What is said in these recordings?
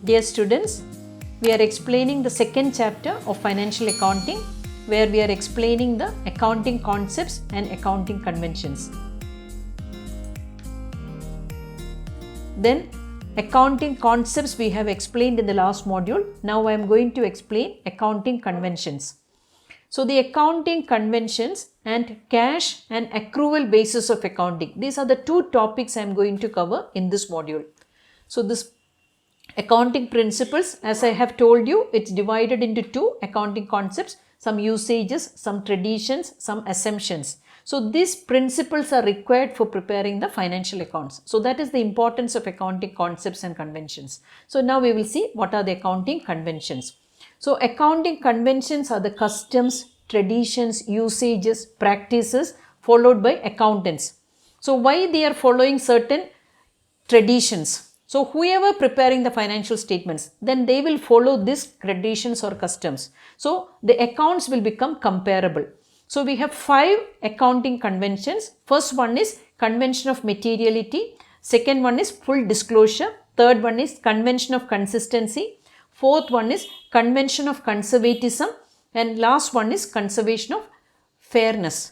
Dear students, we are explaining the second chapter of financial accounting, where we are explaining the accounting concepts and accounting conventions. Then accounting concepts we have explained in the last module. Now I am going to explain accounting conventions. So the accounting conventions and cash and accrual basis of accounting. These are the two topics I am going to cover in this module. So this accounting principles, as I have told you, it's divided into two accounting concepts, some usages, some traditions, some assumptions. So these principles are required for preparing the financial accounts. So that is the importance of accounting concepts and conventions. So now we will see what are the accounting conventions. So accounting conventions are the customs, traditions, usages, practices followed by accountants. So why they are following certain traditions? So whoever preparing the financial statements, then they will follow these traditions or customs. So the accounts will become comparable. So we have 5 accounting conventions. First one is convention of materiality. Second one is full disclosure. Third one is convention of consistency. Fourth one is convention of conservatism. And last one is convention of fairness.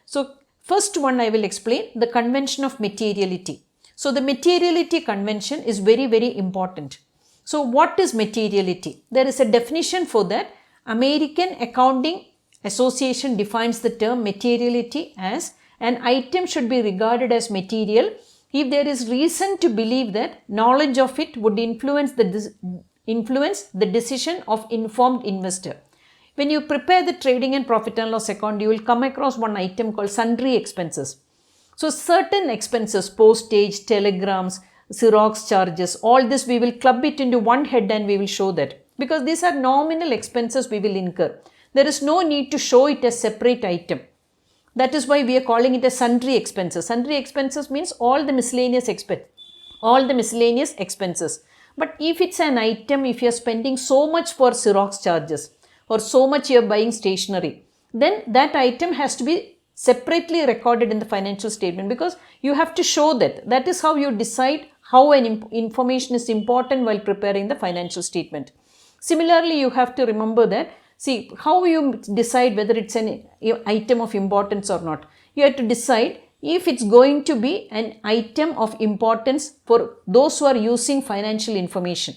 So first one I will explain, the convention of materiality. So the materiality convention is very, very important. So what is materiality? There is a definition for that. American Accounting Association defines the term materiality as an item should be regarded as material if there is reason to believe that knowledge of it would influence the decision of informed investor. When you prepare the trading and profit and loss account, you will come across one item called sundry expenses. So certain expenses, postage, telegrams, Xerox charges, all this we will club it into one head and we will show that. Because these are nominal expenses we will incur. There is no need to show it as separate item. That is why we are calling it as sundry expenses. Sundry expenses means all the miscellaneous expenses. But if it's an item, if you are spending so much for Xerox charges or so much you are buying stationery, then that item has to be separately recorded in the financial statement because you have to show that. That is how you decide how an information is important while preparing the financial statement. Similarly, you have to remember that, see, how you decide whether it's an item of importance or not. You have to decide if it's going to be an item of importance for those who are using financial information.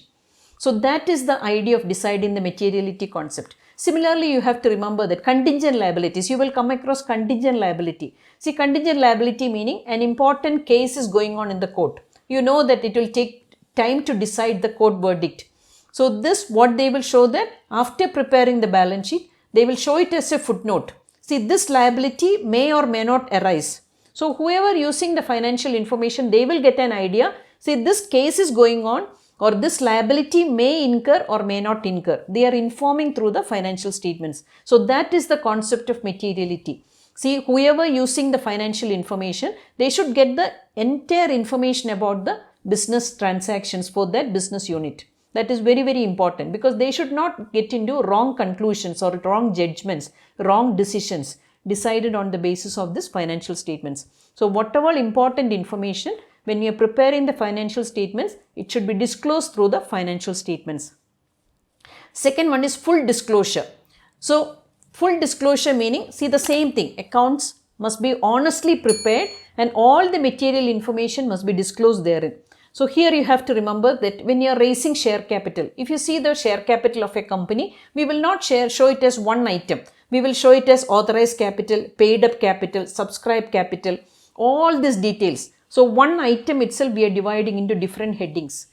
So that is the idea of deciding the materiality concept. Similarly, you have to remember that contingent liabilities, you will come across contingent liability. See, contingent liability meaning an important case is going on in the court. You know that it will take time to decide the court verdict. So this, what they will show that after preparing the balance sheet, they will show it as a footnote. See, this liability may or may not arise. So whoever using the financial information, they will get an idea. See, this case is going on or this liability may incur or may not incur. They are informing through the financial statements. So that is the concept of materiality. See, whoever using the financial information, they should get the entire information about the business transactions for that business unit. That is very, very important because they should not get into wrong conclusions or wrong judgments, wrong decisions decided on the basis of this financial statements. So whatever important information, when you are preparing the financial statements, it should be disclosed through the financial statements. Second one is full disclosure. So full disclosure meaning, see, the same thing, accounts must be honestly prepared and all the material information must be disclosed therein. So here you have to remember that when you are raising share capital, if you see the share capital of a company, we will not show it as one item. We will show it as authorized capital, paid up capital, subscribed capital, all these details. So one item itself we are dividing into different headings.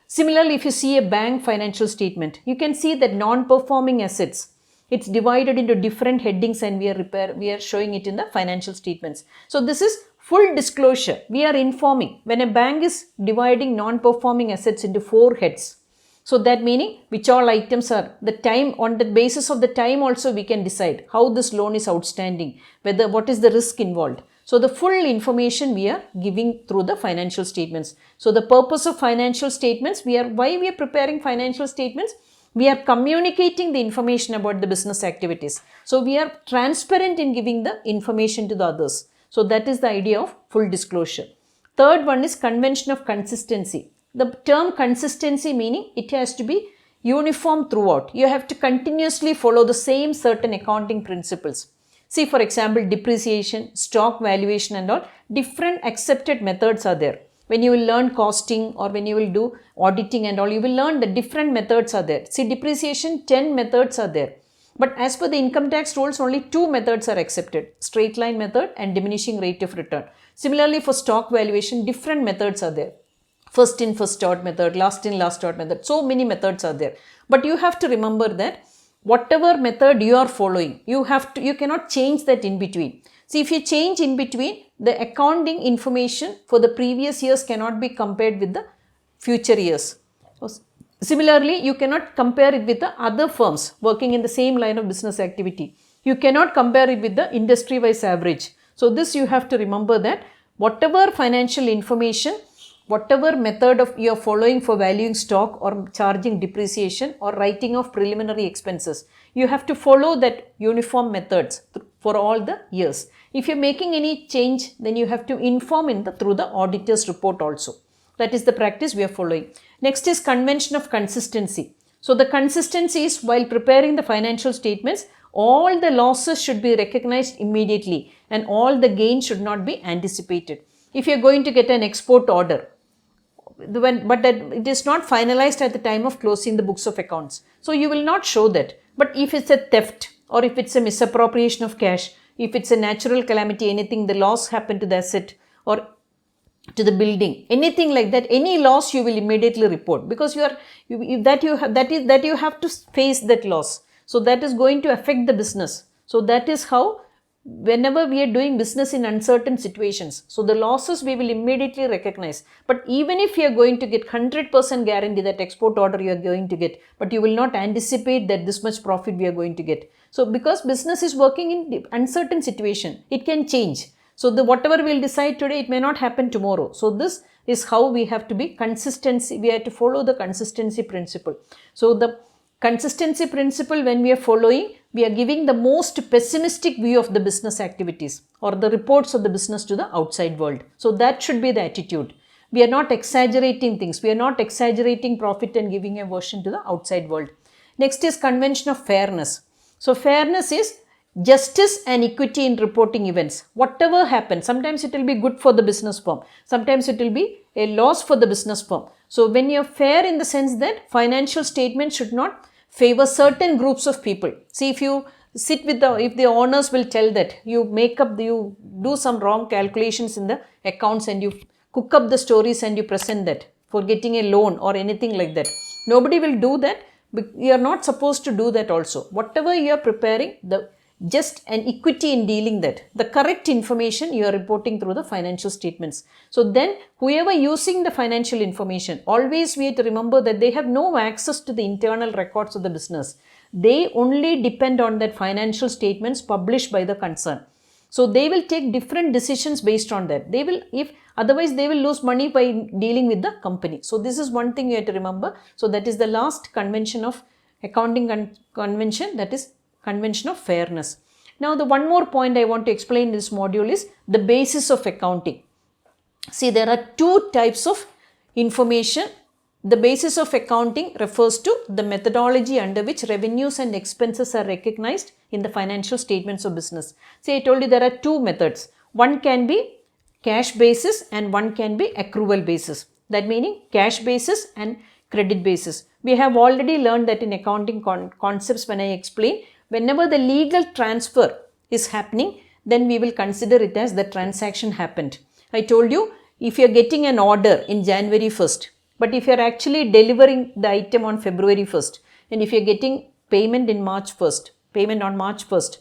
Similarly, if you see a bank financial statement, you can see that non-performing assets, it's divided into different headings and we are showing it in the financial statements. So this is full disclosure. We are informing when a bank is dividing non-performing assets into 4 heads. So that meaning which all items are the time, on the basis of the time also we can decide how this loan is outstanding, what is the risk involved. So the full information we are giving through the financial statements. So the purpose of financial statements, why we are preparing financial statements? We are communicating the information about the business activities. So we are transparent in giving the information to the others. So that is the idea of full disclosure. Third one is convention of consistency. The term consistency meaning it has to be uniform throughout. You have to continuously follow the same certain accounting principles. See, for example, depreciation, stock valuation and all, different accepted methods are there. When you will learn costing or when you will do auditing and all, you will learn the different methods are there. See, depreciation, 10 methods are there. But as per the income tax rules, only 2 methods are accepted, straight line method and diminishing rate of return. Similarly, for stock valuation, different methods are there. First in, first out method, last in, last out method. So many methods are there. But you have to remember that whatever method you are following, you cannot change that in between. See, if you change in between, the accounting information for the previous years cannot be compared with the future years. Similarly, you cannot compare it with the other firms working in the same line of business activity. You cannot compare it with the industry-wise average. So this you have to remember that whatever financial information, whatever method of you are following for valuing stock or charging depreciation or writing of preliminary expenses, you have to follow that uniform methods for all the years. If you are making any change, then you have to inform through the auditor's report also. That is the practice we are following. Next is convention of consistency. So the consistency is while preparing the financial statements, all the losses should be recognized immediately and all the gains should not be anticipated. If you are going to get an export order, but that it is not finalized at the time of closing the books of accounts, so you will not show that. But if it's a theft or if it's a misappropriation of cash, if it's a natural calamity, anything, the loss happened to the asset or to the building, anything like that, any loss you will immediately report, because you have to face that loss. So that is going to affect the business. So that is how whenever we are doing business in uncertain situations, so the losses we will immediately recognize. But even if you are going to get 100% guarantee that export order you are going to get, but you will not anticipate that this much profit we are going to get. So because business is working in uncertain situation, it can change. So whatever we will decide today, it may not happen tomorrow. So this is how we have to be consistency. We have to follow the consistency principle. So the consistency principle, when we are following, we are giving the most pessimistic view of the business activities or the reports of the business to the outside world. So that should be the attitude. We are not exaggerating things. We are not exaggerating profit and giving a version to the outside world. Next is convention of fairness. So fairness is justice and equity in reporting events. Whatever happens, sometimes it will be good for the business firm. Sometimes it will be a loss for the business firm. So when you are fair in the sense that financial statements should not favor certain groups of people. See, if you sit with if the owners will tell that you do some wrong calculations in the accounts and you cook up the stories and you present that for getting a loan or anything like that. Nobody will do that. You are not supposed to do that also. Whatever you are preparing, just an equity in dealing that. The correct information you are reporting through the financial statements. So then whoever using the financial information, always we have to remember that they have no access to the internal records of the business. They only depend on that financial statements published by the concern. So they will take different decisions based on that. Otherwise they will lose money by dealing with the company. So this is one thing you have to remember. So that is the last convention of accounting convention, that is convention of fairness. Now the one more point I want to explain in this module is the basis of accounting. See, there are two types of information. The basis of accounting refers to the methodology under which revenues and expenses are recognized in the financial statements of business. See, I told you there are two methods. One can be cash basis and one can be accrual basis. That meaning cash basis and credit basis. We have already learned that in accounting concepts when I explain. Whenever the legal transfer is happening, then we will consider it as the transaction happened. I told you, if you are getting an order in January 1st, but if you are actually delivering the item on February 1st, and if you are getting payment on March 1st,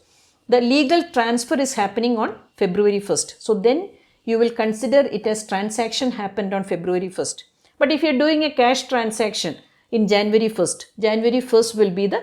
the legal transfer is happening on February 1st. So then you will consider it as transaction happened on February 1st. But if you are doing a cash transaction in January 1st will be the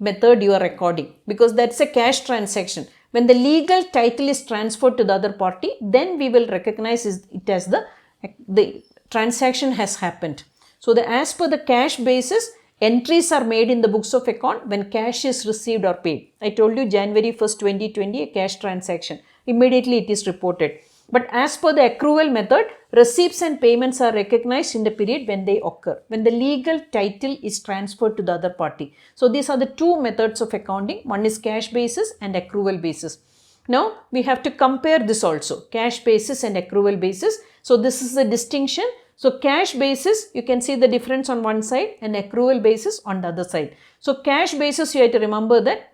method you are recording, because that's a cash transaction. When the legal title is transferred to the other party, then we will recognize it as the transaction has happened. So as per the cash basis, entries are made in the books of account when cash is received or paid. I told you January 1st, 2020, a cash transaction. Immediately it is reported. But as per the accrual method, receipts and payments are recognized in the period when they occur, when the legal title is transferred to the other party. So these are the two methods of accounting. One is cash basis and accrual basis. Now we have to compare this also, cash basis and accrual basis. So this is the distinction. So cash basis, you can see the difference on one side and accrual basis on the other side. So cash basis, you have to remember that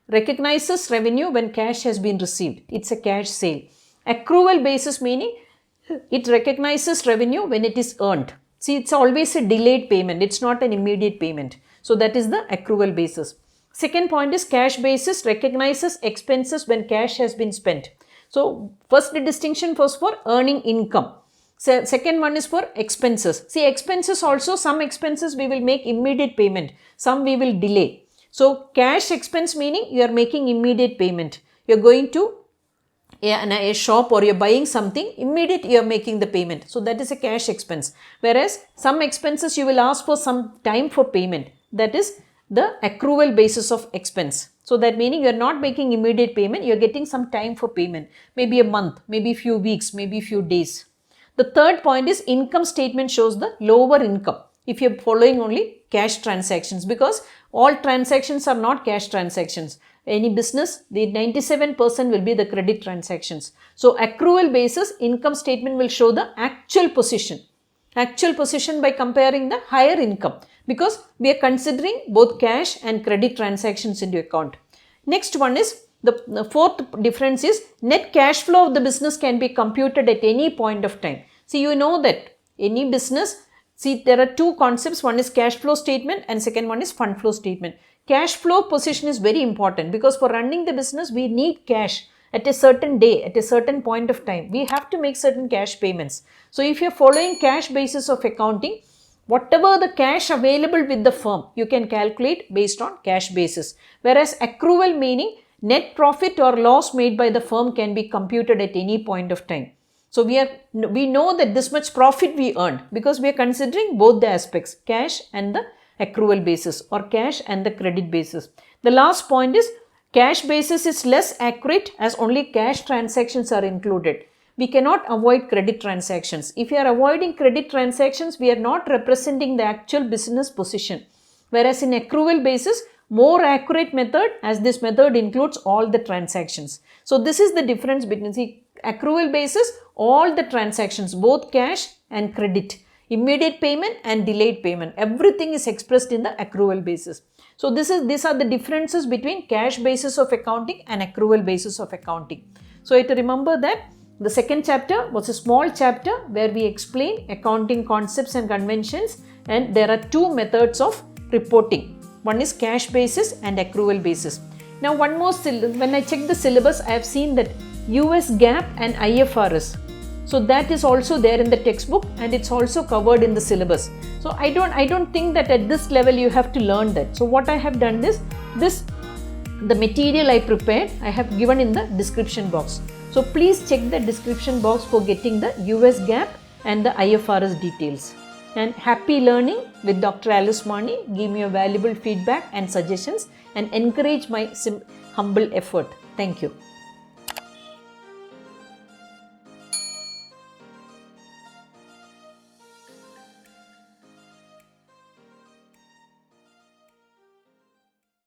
recognizes revenue when cash has been received. It's a cash sale. Accrual basis meaning it recognizes revenue when it is earned. See, it's always a delayed payment. It's not an immediate payment. So that is the accrual basis. Second point is cash basis recognizes expenses when cash has been spent. So first the distinction was for earning income. So second one is for expenses. See, expenses also, some expenses we will make immediate payment. Some we will delay. So cash expense meaning you are making immediate payment. You are going to a shop or you're buying something, immediate you are making the payment. So that is a cash expense. Whereas some expenses you will ask for some time for payment. That is the accrual basis of expense. So that meaning you are not making immediate payment, you are getting some time for payment. Maybe a month, maybe few weeks, maybe few days. The third point is income statement shows the lower income if you are following only cash transactions, because all transactions are not cash transactions. Any business, the 97% will be the credit transactions. So accrual basis, income statement will show the actual position by comparing the higher income, because we are considering both cash and credit transactions into account. Next one is the fourth difference is net cash flow of the business can be computed at any point of time. See, you know that any business, see, there are two concepts. One is cash flow statement and second one is fund flow statement. Cash flow position is very important because for running the business, we need cash at a certain day, at a certain point of time. We have to make certain cash payments. So if you're following cash basis of accounting, whatever the cash available with the firm, you can calculate based on cash basis. Whereas accrual meaning net profit or loss made by the firm can be computed at any point of time. So we know that this much profit we earned because we are considering both the aspects, cash and the accrual basis or cash and the credit basis. The last point is cash basis is less accurate as only cash transactions are included. We cannot avoid credit transactions. If you are avoiding credit transactions, we are not representing the actual business position. Whereas in accrual basis, more accurate method, as this method includes all the transactions. So this is the difference between the accrual basis, all the transactions, both cash and credit, immediate payment and delayed payment, everything is expressed in the accrual basis. So these are the differences between cash basis of accounting and accrual basis of accounting. So you have to remember that the second chapter was a small chapter where we explain accounting concepts and conventions, and there are two methods of reporting. One is cash basis and accrual basis. Now one more, when I check the syllabus, I have seen that US GAAP and IFRS. So that is also there in the textbook and it's also covered in the syllabus. So I don't think that at this level you have to learn that. So what I have done is the material I prepared, I have given in the description box. So please check the description box for getting the US GAAP and the IFRS details. And happy learning with Dr. Alice Mani. Give me your valuable feedback and suggestions and encourage my humble effort. Thank you.